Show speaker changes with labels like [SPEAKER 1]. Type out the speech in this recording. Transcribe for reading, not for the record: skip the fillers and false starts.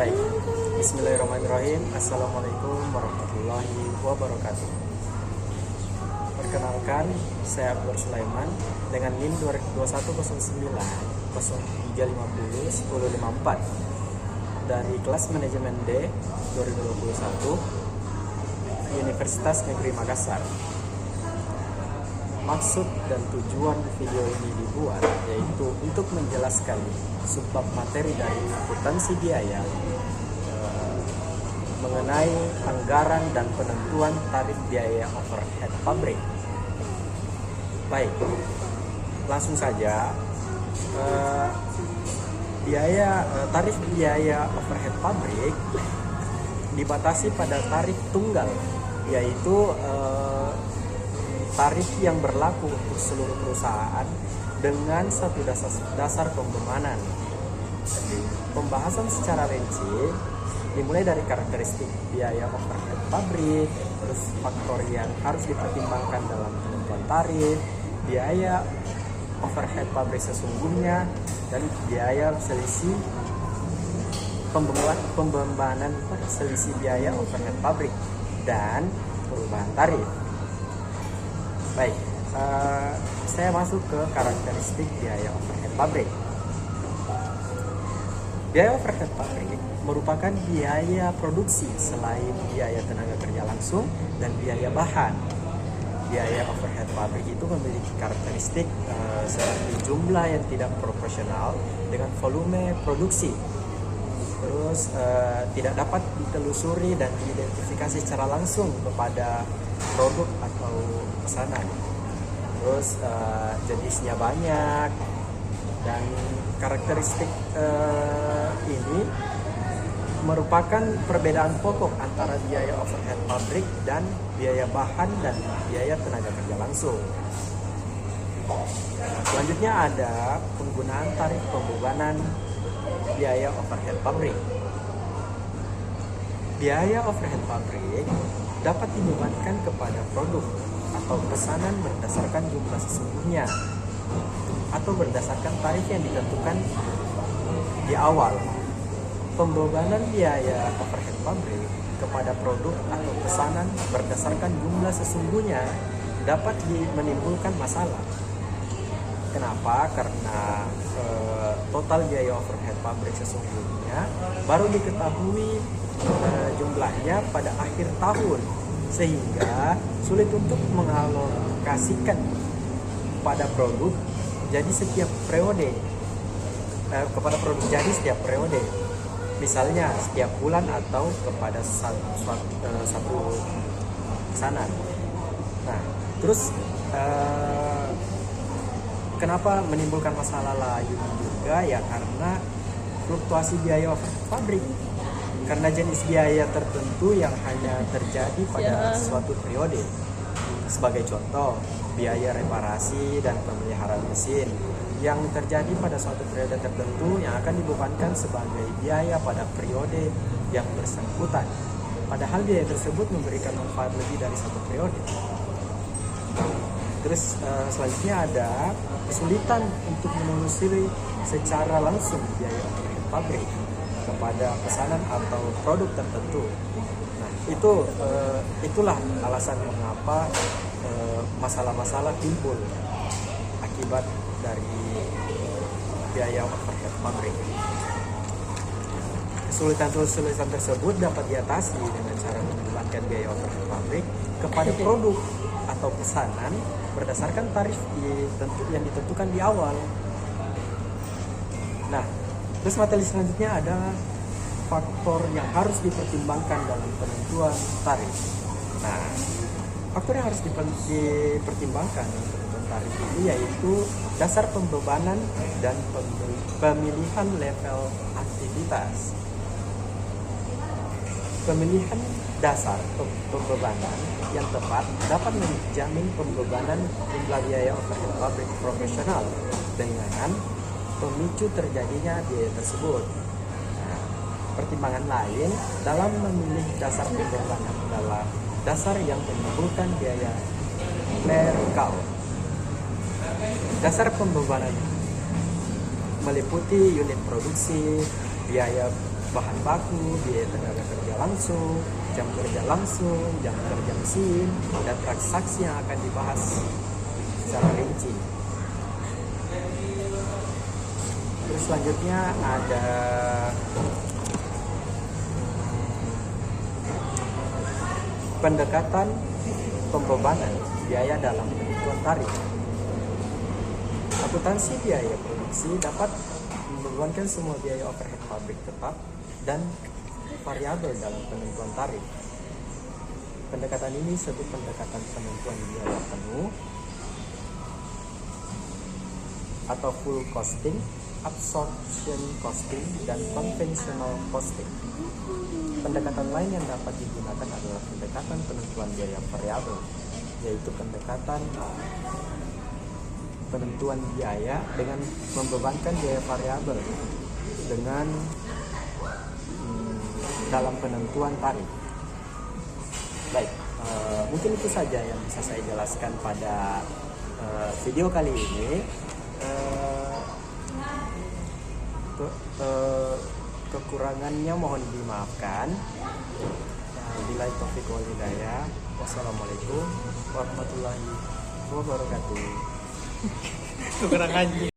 [SPEAKER 1] Baik, Bismillahirrahmanirrahim. Assalamualaikum warahmatullahi wabarakatuh. Perkenalkan, saya Abdur Sulaiman dengan NIM 2109-0350-1054 dari kelas manajemen D 2021 Universitas Negeri Makassar. Maksud dan tujuan video ini dibuat yaitu untuk menjelaskan subbab materi dari akuntansi biaya mengenai anggaran dan penentuan tarif biaya overhead pabrik. Baik, langsung saja. Tarif biaya overhead pabrik dibatasi pada tarif tunggal, yaitu tarif yang berlaku untuk seluruh perusahaan dengan satu dasar pembebanan. Pembahasan secara rinci dimulai dari karakteristik biaya overhead pabrik, terus faktor yang harus dipertimbangkan dalam penentuan tarif, biaya overhead pabrik sesungguhnya, dan biaya selisih pembebanan selisih biaya overhead pabrik dan perubahan tarif. Baik, saya masuk ke karakteristik biaya overhead pabrik. Biaya overhead pabrik merupakan biaya produksi selain biaya tenaga kerja langsung dan biaya bahan. Biaya overhead pabrik itu memiliki karakteristik seperti jumlah yang tidak proporsional dengan volume produksi. Terus tidak dapat ditelusuri dan diidentifikasi secara langsung kepada produk atau pesanan. Terus jenisnya banyak, dan karakteristik ini merupakan perbedaan pokok antara biaya overhead pabrik dan biaya bahan dan biaya tenaga kerja langsung. Selanjutnya ada penggunaan tarif pembebanan biaya overhead pabrik. Biaya overhead pabrik dapat dibebankan kepada produk atau pesanan berdasarkan jumlah sesungguhnya atau berdasarkan tarif yang ditentukan di awal. Pembebanan biaya overhead pabrik kepada produk atau pesanan berdasarkan jumlah sesungguhnya dapat menimbulkan masalah. Kenapa? Karena total biaya overhead pabrik sesungguhnya baru diketahui jumlahnya pada akhir tahun, sehingga sulit untuk mengalokasikan pada produk jadi setiap periode, setiap periode, misalnya setiap bulan atau kepada satu pesanan. Nah, terus kenapa menimbulkan masalah lain juga ya, karena fluktuasi biaya pabrik, karena jenis biaya tertentu yang hanya terjadi pada suatu periode. Sebagai contoh, biaya reparasi dan pemeliharaan mesin yang terjadi pada suatu periode tertentu yang akan dibebankan sebagai biaya pada periode yang bersangkutan, padahal biaya tersebut memberikan manfaat lebih dari satu periode. Terus selanjutnya ada kesulitan untuk menelusuri secara langsung biaya overhead pabrik kepada pesanan atau produk tertentu. Nah, itulah alasan mengapa masalah-masalah timbul akibat dari biaya overhead pabrik. Kesulitan tersebut dapat diatasi dengan cara membebankan biaya overhead pabrik kepada produk atau pesanan berdasarkan tarif yang ditentukan di awal. Nah, terus materi selanjutnya ada faktor yang harus dipertimbangkan dalam penentuan tarif. Nah, faktor yang harus dipertimbangkan dalam penentuan tarif ini yaitu dasar pembebanan dan pemilihan level aktivitas. Pemilihan dasar pembebanan yang tepat dapat menjamin pembebanan jumlah biaya overhead pabrik profesional dengan pemicu terjadinya biaya tersebut. Nah, pertimbangan lain dalam memilih dasar pembebanan adalah dasar yang menimbulkan biaya clerical. Dasar pembebanan meliputi unit produksi, biaya bahan baku, biaya tenaga kerja langsung, jam kerja langsung, jam kerja mesin, dan transaksi yang akan dibahas secara rinci. Terus selanjutnya ada pendekatan pembebanan biaya dalam penentuan tarif. Akuntansi biaya produksi dapat membebankan semua biaya overhead pabrik tetap dan variabel dalam penentuan tarif. Pendekatan ini disebut pendekatan penentuan biaya penuh atau full costing, absorption costing, dan conventional costing. Pendekatan lain yang dapat digunakan adalah pendekatan penentuan biaya variabel, yaitu pendekatan penentuan biaya dengan membebankan biaya variabel dengan dalam penentuan tarif. Baik, mungkin itu saja yang bisa saya jelaskan pada video kali ini. Kekurangannya mohon dimaafkan. Bila taufik wal hidayah. Wassalamualaikum warahmatullahi wabarakatuh. Kekurangannya